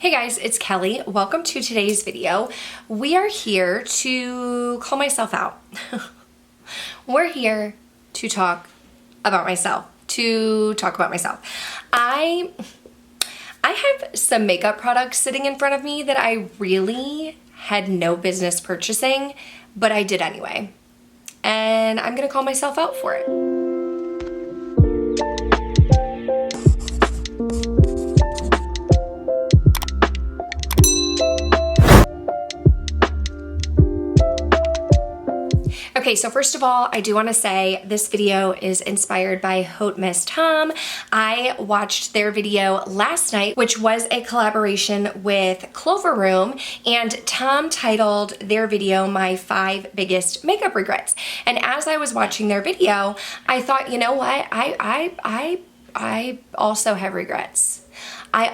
Hey guys, it's Kelly. Welcome to today's video. We are here to call myself out. We're here to talk about myself. I have some makeup products sitting in front of me that I really had no business purchasing, but I did anyway. And I'm gonna call myself out for it. Okay, so first of all, I do want to say this video is inspired by Haute Miss Tom. I watched their video last night, which was a collaboration with Clover Room, and Tom titled their video My 5 Biggest Makeup Regrets. And as I was watching their video, I thought, you know what? I also have regrets. I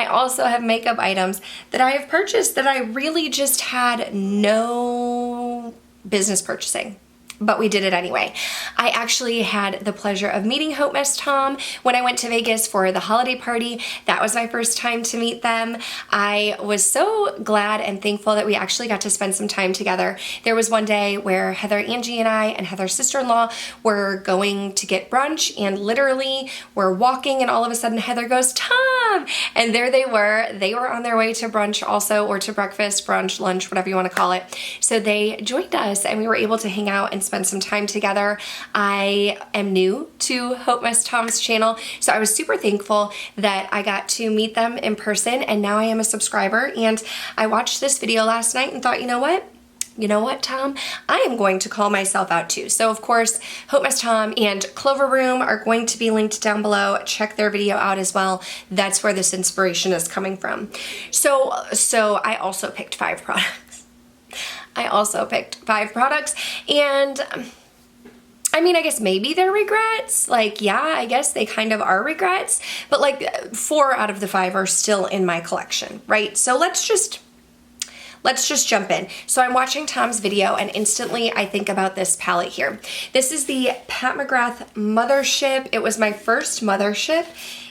also have makeup items that I have purchased that I really just had no business purchasing, but we did it anyway. I actually had the pleasure of meeting Haute Miss Tom when I went to Vegas for the holiday party. That was my first time to meet them. I was so glad and thankful that we actually got to spend some time together. There was one day where Heather, Angie, and I and Heather's sister-in-law were going to get brunch, and literally we're walking, and all of a sudden Heather goes, "Tom!" And there they were. They were on their way to brunch also, or to breakfast, brunch, lunch, whatever you want to call it. So they joined us and we were able to hang out and spend some time together. I am new to Haute Miss Tom's channel, so I was super thankful that I got to meet them in person, and now I am a subscriber. And I watched this video last night and thought, you know what, Tom? I am going to call myself out too. So of course, Haute Miss Tom and Clover Room are going to be linked down below. Check their video out as well. That's where this inspiration is coming from. So I also picked 5 products. And I mean, I guess maybe they're regrets. Like, yeah, I guess they kind of are regrets, but like 4 out of the 5 are still in my collection, right? So let's just jump in. So I'm watching Tom's video and instantly I think about this palette here. This is the McGrath Mothership. It was my first Mothership,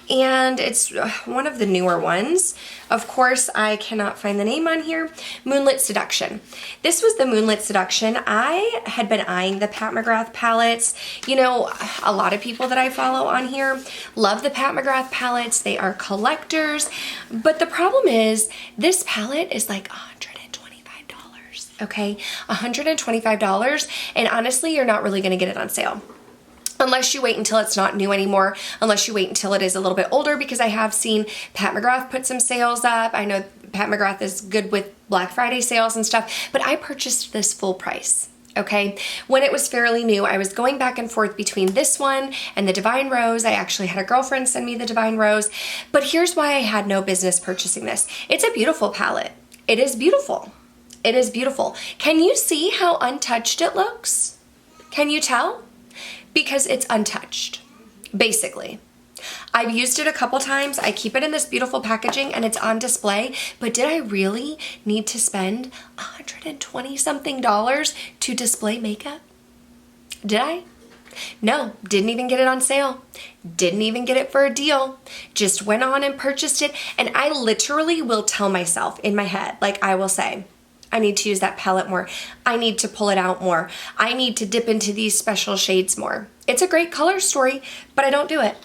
and it's one of the newer ones. Of course, I cannot find the name on here. Moonlit Seduction. This was the Moonlit Seduction. I had been eyeing the Pat McGrath palettes. You know, a lot of people that I follow on here love the Pat McGrath palettes. They are collectors. But the problem is, this palette is like $125, okay? $125, and honestly, you're not really gonna get it on sale. Unless you wait until it's not new anymore, unless you wait until it is a little bit older, because I have seen Pat McGrath put some sales up. I know Pat McGrath is good with Black Friday sales and stuff, but I purchased this full price, okay? When it was fairly new, I was going back and forth between this one and the Divine Rose. I actually had a girlfriend send me the Divine Rose, but here's why I had no business purchasing this. It's a beautiful palette. It is beautiful. It is beautiful. Can you see how untouched it looks? Can you tell? Because it's untouched, basically. I've used it a couple times. I keep it in this beautiful packaging and it's on display, but did I really need to spend $120 something to display makeup? Did I? No, didn't even get it on sale. Didn't even get it for a deal. Just went on and purchased it, and I literally will tell myself in my head, like I will say, I need to use that palette more. I need to pull it out more. I need to dip into these special shades more. It's a great color story, but I don't do it.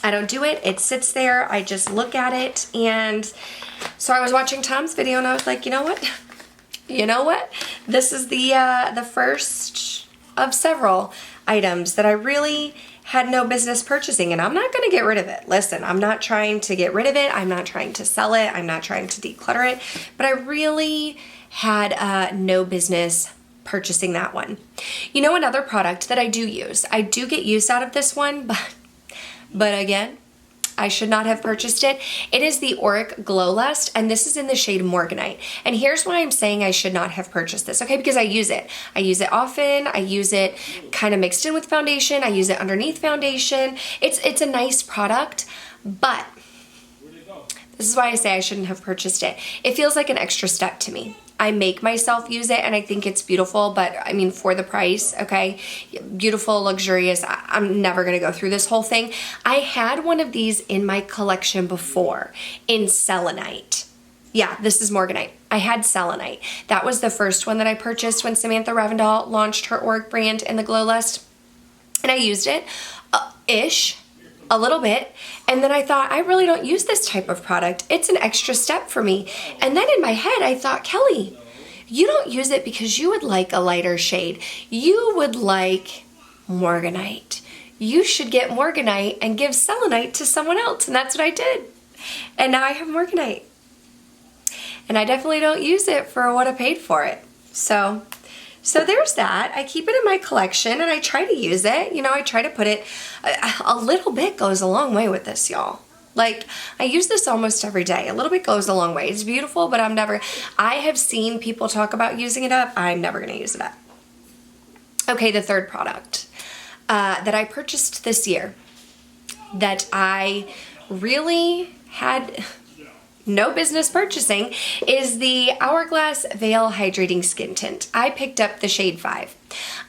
I don't do it. It sits there. I just look at it. And so I was watching Tom's video and I was like, you know what? You know what? This is the first of several items that I really had no business purchasing, and I'm not going to get rid of it. Listen, I'm not trying to get rid of it. I'm not trying to sell it. I'm not trying to declutter it, but I really had no business purchasing that one. You know, another product that I do use, I do get use out of this one, but again, I should not have purchased it. It is the Ori Glow Lust, and this is in the shade Morganite. And here's why I'm saying I should not have purchased this, okay? Because I use it. I use it often. I use it kind of mixed in with foundation. I use it underneath foundation. It's a nice product, but This is why I say I shouldn't have purchased it. It feels like an extra step to me. I make myself use it and I think it's beautiful, but I mean, for the price, okay, beautiful, luxurious, I'm never gonna go through this whole thing. I had one of these in my collection before in selenite. Yeah, this is morganite. I had selenite. That was the first one that I purchased when Samantha Ravindal launched her Auric brand in the Glow Lust. And I used it, a little bit, and then I thought, I really don't use this type of product. It's an extra step for me. And then in my head, I thought, Kelly, you don't use it because you would like a lighter shade. You would like morganite. You should get morganite and give selenite to someone else. And that's what I did. And now I have morganite. And I definitely don't use it for what I paid for it. So there's that. I keep it in my collection and I try to use it. You know, I try to put it, a little bit goes a long way with this, y'all. Like, I use this almost every day. A little bit goes a long way. It's beautiful, but I have seen people talk about using it up. I'm never gonna use it up. Okay, the third product that I purchased this year that I really had no business purchasing is the Hourglass Veil Hydrating Skin Tint. I picked up the shade 5.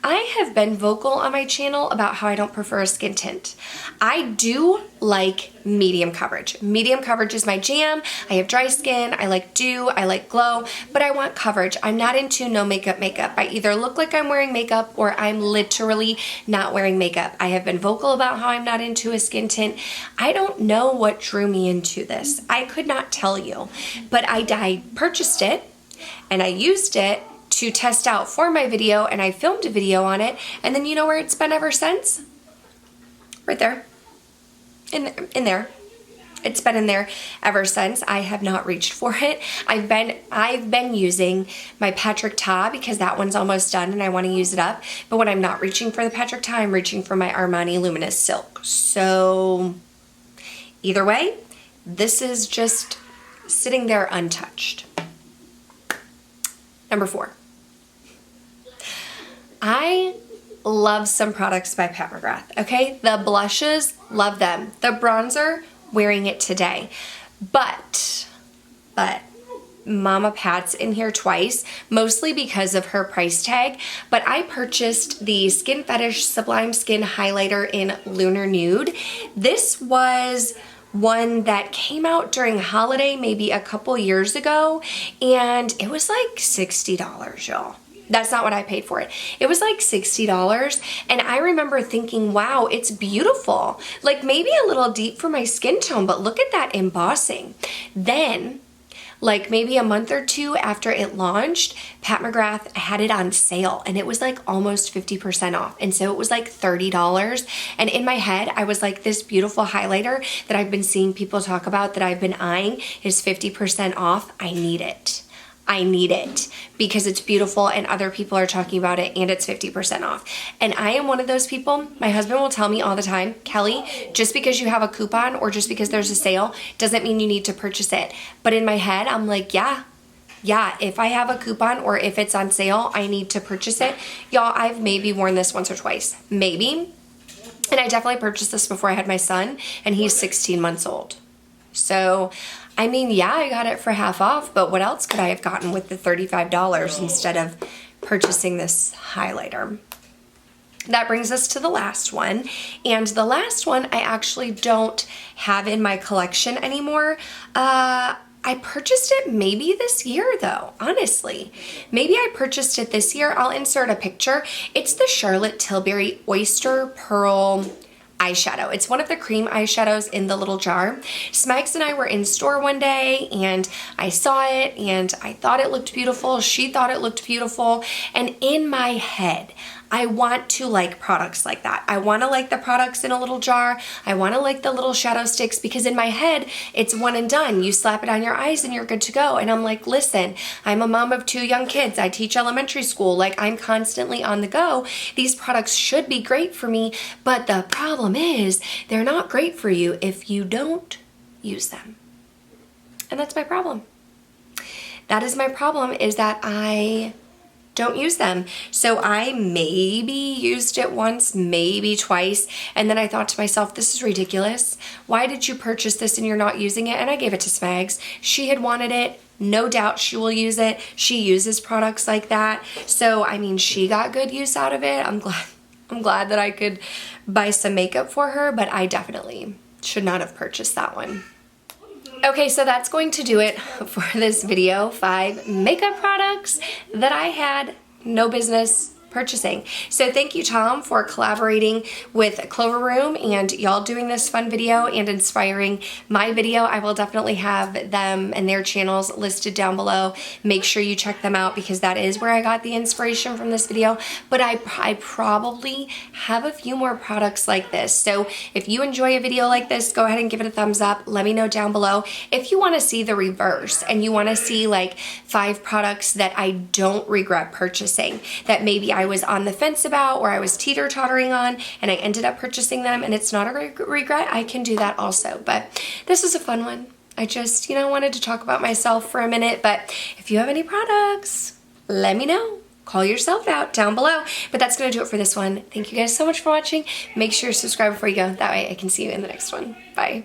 I have been vocal on my channel about how I don't prefer a skin tint. I do like medium coverage. Medium coverage is my jam. I have dry skin, I like dew, I like glow, but I want coverage. I'm not into no makeup. I either look like I'm wearing makeup or I'm literally not wearing makeup. I have been vocal about how I'm not into a skin tint. I don't know what drew me into this. I could not tell you, but I purchased it and I used it to test out for my video, and I filmed a video on it, and then you know where it's been ever since? Right there. In there. It's been in there ever since. I have not reached for it. I've been using my Patrick Ta because that one's almost done and I want to use it up. But when I'm not reaching for the Patrick Ta, I'm reaching for my Armani Luminous Silk. So either way, this is just sitting there untouched. Number 4. I love some products by Pat McGrath, okay? The blushes, love them. The bronzer, wearing it today. But Mama Pat's in here twice, mostly because of her price tag, but I purchased the Skin Fetish Sublime Skin Highlighter in Lunar Nude. This was one that came out during holiday maybe a couple years ago, and it was like $60, y'all. That's not what I paid for it. It was like $60, and I remember thinking, wow, it's beautiful. Like maybe a little deep for my skin tone, but look at that embossing. Then, like maybe a month or two after it launched, Pat McGrath had it on sale, and it was like almost 50% off. And so it was like $30. And in my head, I was like, this beautiful highlighter that I've been seeing people talk about that I've been eyeing is 50% off. I need it. I need it because it's beautiful and other people are talking about it and it's 50% off. And I am one of those people, my husband will tell me all the time, Kelly, just because you have a coupon or just because there's a sale doesn't mean you need to purchase it. But in my head, I'm like, yeah, if I have a coupon or if it's on sale, I need to purchase it. Y'all, I've maybe worn this once or twice, maybe. And I definitely purchased this before I had my son and he's 16 months old. So, I mean, yeah, I got it for half off, but what else could I have gotten with the $35 instead of purchasing this highlighter? That brings us to the last one, and the last one I actually don't have in my collection anymore. I purchased it maybe this year though, honestly. Maybe I purchased it this year. I'll insert a picture. It's the Charlotte Tilbury Oyster Pearl eyeshadow. It's one of the cream eyeshadows in the little jar. Smags and I were in store one day and I saw it and I thought it looked beautiful. She thought it looked beautiful. And in my head, I want to like products like that. I want to like the products in a little jar. I want to like the little shadow sticks because in my head, it's one and done. You slap it on your eyes and you're good to go. And I'm like, listen, I'm a mom of 2 young kids. I teach elementary school. Like I'm constantly on the go. These products should be great for me, but the problem is they're not great for you if you don't use them. And that's my problem. That is my problem, is that I don't use them. So I maybe used it once, maybe twice, and then I thought to myself, this is ridiculous. Why did you purchase this and you're not using it? And I gave it to Smags. She had wanted it. No doubt she will use it. She uses products like that. So, I mean, she got good use out of it. I'm glad that I could buy some makeup for her, but I definitely should not have purchased that one. Okay, so that's going to do it for this video. 5 makeup products that I had no business purchasing. So thank you, Tom, for collaborating with Clover Room and y'all doing this fun video and inspiring my video. I will definitely have them and their channels listed down below. Make sure you check them out because that is where I got the inspiration from this video. But I probably have a few more products like this. So if you enjoy a video like this, go ahead and give it a thumbs up. Let me know down below. If you want to see the reverse and you want to see like 5 products that I don't regret purchasing, that maybe I was on the fence about or I was teeter-tottering on and I ended up purchasing them and it's not a regret, I can do that also. But this was a fun one. I just, wanted to talk about myself for a minute. But if you have any products, let me know. Call yourself out down below. But that's going to do it for this one. Thank you guys so much for watching. Make sure to subscribe before you go. That way I can see you in the next one. Bye.